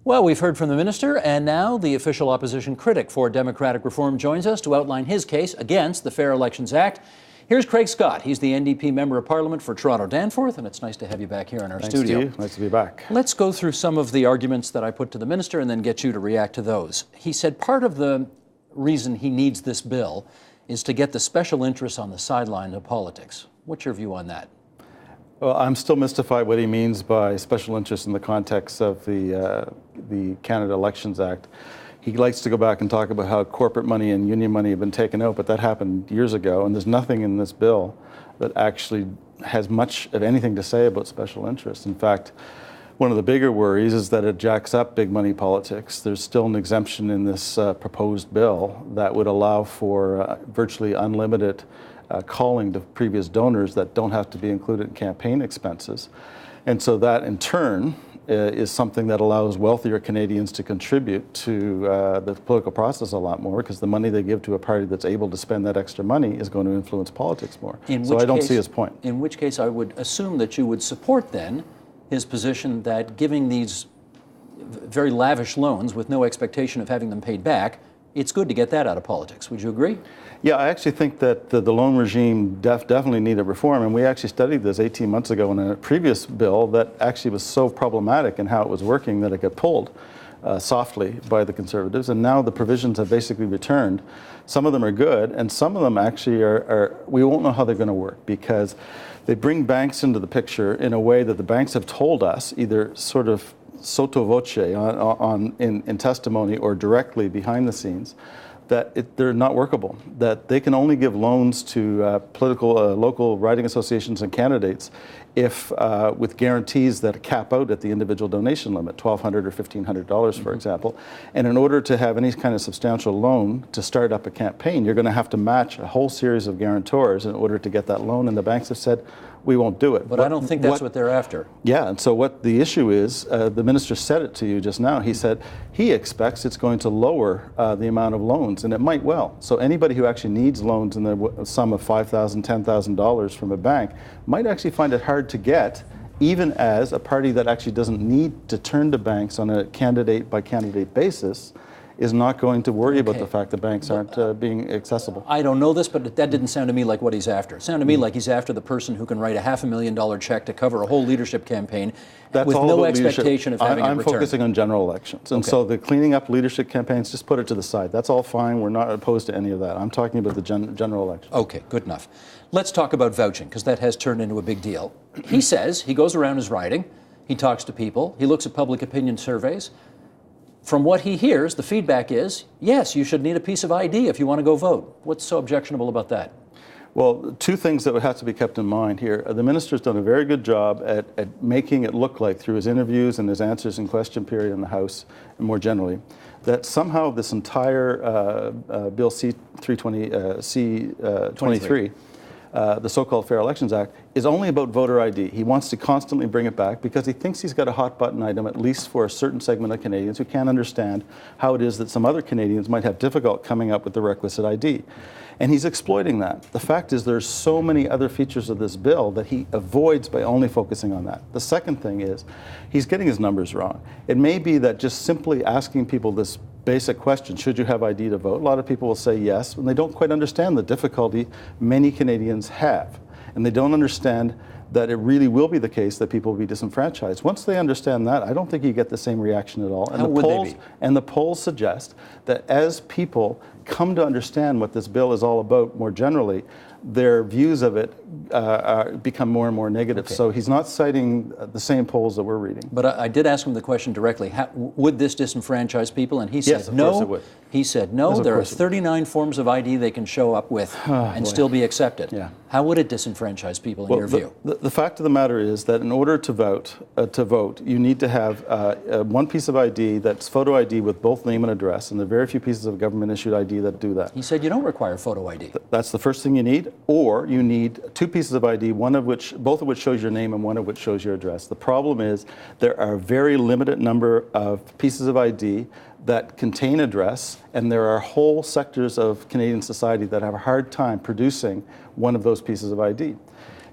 Well, we've heard from the minister, and now the official opposition critic for Democratic reform joins us to outline his case against the Fair Elections Act. Here's Craig Scott. He's the NDP Member of Parliament for Toronto Danforth, and it's nice to have you back here in our studio. Steve. Nice to be back. Let's go through some of the arguments that I put to the minister and then get you to react to those. He said part of the reason he needs this bill is to get the special interests on the sideline of politics. What's your view on that? Well, I'm still mystified what he means by special interest in the context of the Canada Elections Act. He likes to go back and talk about how corporate money and union money have been taken out, but that happened years ago, and there's nothing in this bill that actually has much of anything to say about special interests. In fact, one of the bigger worries is that it jacks up big money politics. There's still an exemption in this proposed bill that would allow for virtually unlimited calling to previous donors that don't have to be included in campaign expenses. And so that in turn is something that allows wealthier Canadians to contribute to the political process a lot more, because the money they give to a party that's able to spend that extra money is going to influence politics more. So I don't see his point. In which case I would assume that you would support then his position that giving these very lavish loans with no expectation of having them paid back, it's good to get that out of politics. Would you agree? Yeah, I actually think that the loan regime definitely needed reform, and we actually studied this 18 months ago in a previous bill that actually was so problematic in how it was working that it got pulled softly by the Conservatives, and now the provisions have basically returned. Some of them are good, and some of them actually we won't know how they're going to work, because they bring banks into the picture in a way that the banks have told us, either sort of sotto voce in testimony or directly behind the scenes, that they're not workable, that they can only give loans to local riding associations and candidates if with guarantees that cap out at the individual donation limit, $1,200 or $1,500, for example. And in order to have any kind of substantial loan to start up a campaign, you're going to have to match a whole series of guarantors in order to get that loan, and the banks have said, we won't do it. But I don't think that's what they're after. Yeah, and so what the issue is, the minister said it to you just now, he said he expects it's going to lower the amount of loans, and it might well. So anybody who actually needs loans in the sum of $5,000, $10,000 from a bank might actually find it hard to get, even as a party that actually doesn't need to turn to banks on a candidate-by-candidate basis is not going to worry about the fact that banks aren't being accessible. I don't know this, but that didn't sound to me like what he's after. It sounded to me like he's after the person who can write a $500,000 check to cover a whole leadership campaign with no expectation of having a return. I'm focusing on general elections. And so the cleaning up leadership campaigns, just put it to the side. That's all fine. We're not opposed to any of that. I'm talking about the general elections. Okay, good enough. Let's talk about vouching, because that has turned into a big deal. He says he goes around his riding, he talks to people, he looks at public opinion surveys. From what he hears, the feedback is, yes, you should need a piece of ID if you want to go vote. What's so objectionable about that? Well, two things that would have to be kept in mind here. The minister's done a very good job at making it look like, through his interviews and his answers in question period in the House, and more generally, that somehow this entire Bill C-23, the so-called Fair Elections Act, is only about voter ID. He wants to constantly bring it back because he thinks he's got a hot button item, at least for a certain segment of Canadians who can't understand how it is that some other Canadians might have difficult coming up with the requisite ID. And he's exploiting that. The fact is there's so many other features of this bill that he avoids by only focusing on that. The second thing is he's getting his numbers wrong. It may be that just simply asking people this basic question, should you have ID to vote? A lot of people will say yes, and they don't quite understand the difficulty many Canadians have. And they don't understand that it really will be the case that people will be disenfranchised. Once they understand that, I don't think you get the same reaction at all. And How would they be? And the polls suggest that as people come to understand what this bill is all about more generally, their views of it become more and more negative. Okay. So he's not citing the same polls that we're reading. But I did ask him the question directly. Would this disenfranchise people? And he said yes, of no. course it would. He said no. Yes, there are 39 forms of ID they can show up with and still be accepted. Yeah. How would it disenfranchise people in your view? The fact of the matter is that in order to vote, you need to have one piece of ID that's photo ID with both name and address, and there are very few pieces of government-issued ID that do that. He said you don't require photo ID. That's the first thing you need, or you need two pieces of ID, both of which shows your name and one of which shows your address. The problem is there are a very limited number of pieces of ID that contain address, and there are whole sectors of Canadian society that have a hard time producing one of those pieces of ID.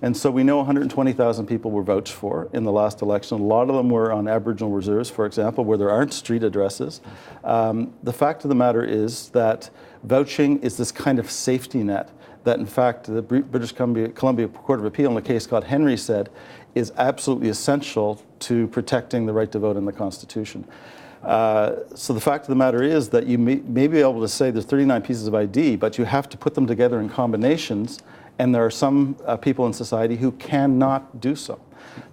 And so we know 120,000 people were vouched for in the last election. A lot of them were on Aboriginal reserves, for example, where there aren't street addresses. The fact of the matter is that vouching is this kind of safety net that, in fact, the British Columbia Court of Appeal in a case called Henry said is absolutely essential to protecting the right to vote in the Constitution. So the fact of the matter is that you may be able to say there's 39 pieces of ID, but you have to put them together in combinations, and there are some people in society who cannot do so.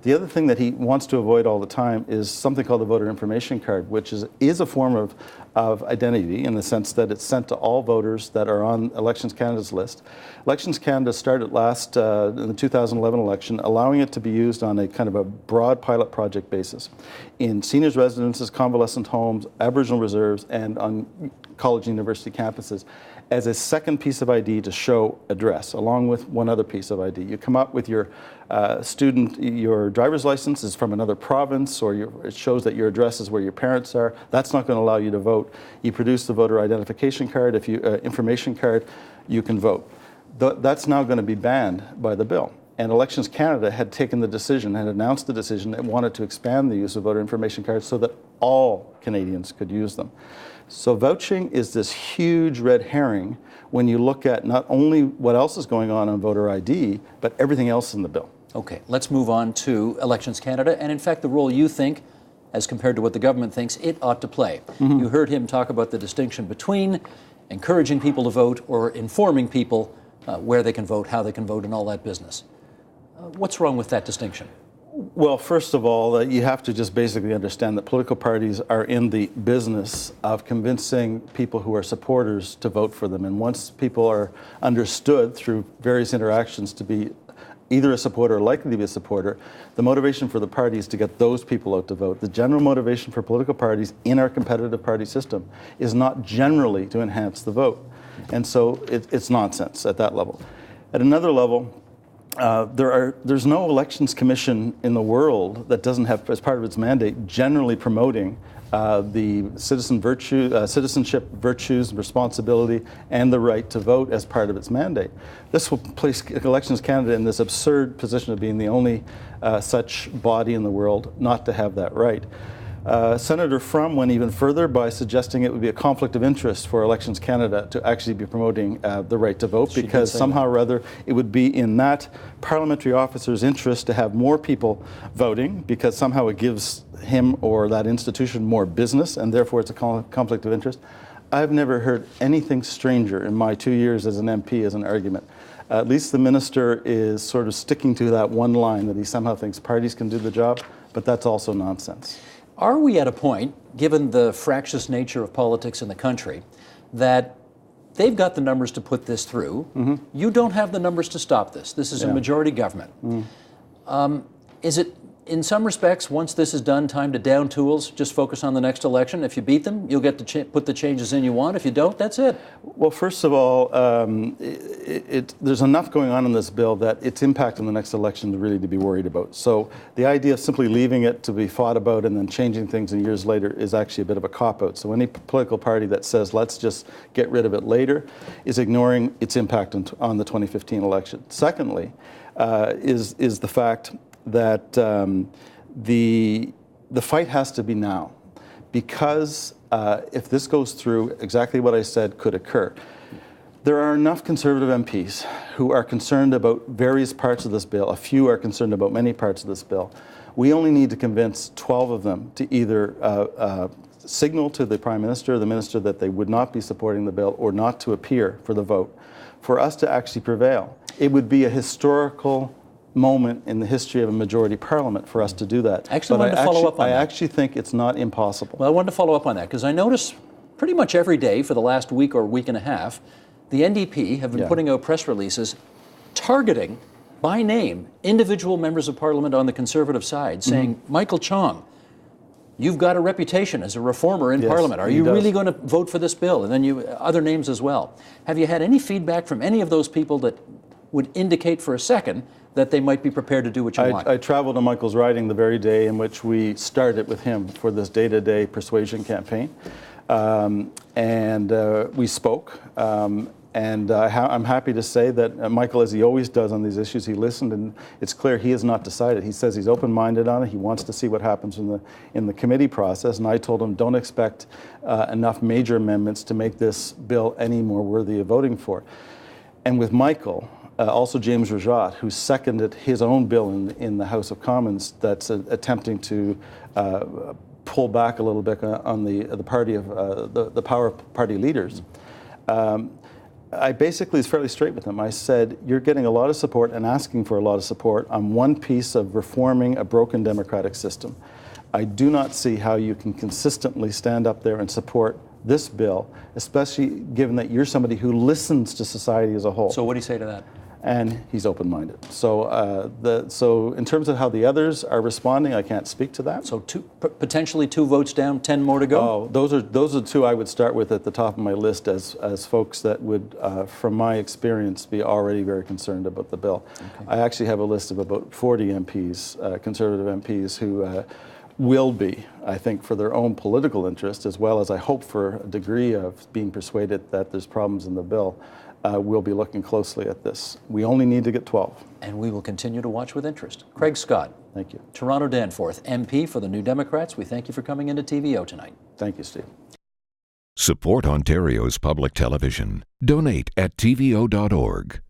The other thing that he wants to avoid all the time is something called the voter information card, which is a form of identity in the sense that it's sent to all voters that are on Elections Canada's list. Elections Canada started in the 2011 election, allowing it to be used on a kind of a broad pilot project basis in seniors' residences, convalescent homes, Aboriginal reserves, and on college and university campuses as a second piece of ID to show address, along with one other piece of ID. You come up with your your driver's license is from another province, or it shows that your address is where your parents are. That's not going to allow you to vote. You produce the voter identification card, information card, you can vote. That's now going to be banned by the bill. And Elections Canada had taken the decision and announced the decision that it wanted to expand the use of voter information cards so that all Canadians could use them. So vouching is this huge red herring when you look at not only what else is going on voter ID, but everything else in the bill. Okay, let's move on to Elections Canada, and in fact the role you think, as compared to what the government thinks it ought to play. Mm-hmm. You heard him talk about the distinction between encouraging people to vote or informing people where they can vote, how they can vote, and all that business. What's wrong with that distinction? Well, first of all, you have to just basically understand that political parties are in the business of convincing people who are supporters to vote for them. And once people are understood through various interactions to be either a supporter or likely to be a supporter, the motivation for the party is to get those people out to vote. The general motivation for political parties in our competitive party system is not generally to enhance the vote. And so it's nonsense at that level. At another level, there's no elections commission in the world that doesn't have, as part of its mandate, generally promoting the citizenship virtues and responsibility and the right to vote as part of its mandate. This will place Elections Canada in this absurd position of being the only such body in the world not to have that right. Senator Frum went even further by suggesting it would be a conflict of interest for Elections Canada to actually be promoting the right to vote, because somehow or other it would be in that parliamentary officer's interest to have more people voting, because somehow it gives him or that institution more business, and therefore it's a conflict of interest. I've never heard anything stranger in my 2 years as an MP as an argument. At least the minister is sort of sticking to that one line that he somehow thinks parties can do the job, but that's also nonsense. Are we at a point, given the fractious nature of politics in the country, that they've got the numbers to put this through? Mm-hmm. You don't have the numbers to stop this. This is a majority government. Mm. Is it, in some respects, once this is done, time to down tools, just focus on the next election? If you beat them, you'll get to put the changes in you want. If you don't, that's it. Well, first of all, there's enough going on in this bill that its impact on the next election really to be worried about. So the idea of simply leaving it to be fought about and then changing things years later is actually a bit of a cop-out. So any political party that says, let's just get rid of it later, is ignoring its impact on the 2015 election. Secondly, is the fact that the fight has to be now, because if this goes through, exactly what I said could occur. There are enough Conservative MPs who are concerned about various parts of this bill. A few are concerned about many parts of this bill. We only need to convince 12 of them to either signal to the Prime Minister or the Minister that they would not be supporting the bill or not to appear for the vote, for us to actually prevail. It would be a historical moment in the history of a majority parliament for us to do that. Actually, I wanted to follow up on that. I actually think it's not impossible. Well, I wanted to follow up on that because I notice pretty much every day for the last week or week and a half, the NDP have been putting out press releases targeting, by name, individual members of parliament on the Conservative side, saying, Michael Chong, you've got a reputation as a reformer in Parliament. Are you really going to vote for this bill? And then other names as well. Have you had any feedback from any of those people that would indicate for a second that they might be prepared to do what you want? I traveled to Michael's riding the very day in which we started with him for this day-to-day persuasion campaign. And we spoke. And I'm happy to say that Michael, as he always does on these issues, he listened, and it's clear he has not decided. He says he's open-minded on it. He wants to see what happens in the committee process. And I told him, don't expect enough major amendments to make this bill any more worthy of voting for. And with Michael, also James Rajat, who seconded his own bill in the House of Commons that's attempting to pull back a little bit on the party of the power of party leaders. I basically was fairly straight with him. I said, you're getting a lot of support and asking for a lot of support on one piece of reforming a broken democratic system. I do not see how you can consistently stand up there and support this bill, especially given that you're somebody who listens to society as a whole. So what do you say to that? And he's open-minded. So in terms of how the others are responding, I can't speak to that. So potentially 2 votes down, 10 more to go? Oh, those are 2 I would start with at the top of my list as folks that would, from my experience, be already very concerned about the bill. Okay. I actually have a list of about 40 MPs, Conservative MPs, who will be, I think, for their own political interest, as well as I hope for a degree of being persuaded that there's problems in the bill, we'll be looking closely at this. We only need to get 12. And we will continue to watch with interest. Craig Scott. Thank you. Toronto Danforth, MP for the New Democrats. We thank you for coming into TVO tonight. Thank you, Steve. Support Ontario's public television. Donate at tvo.org.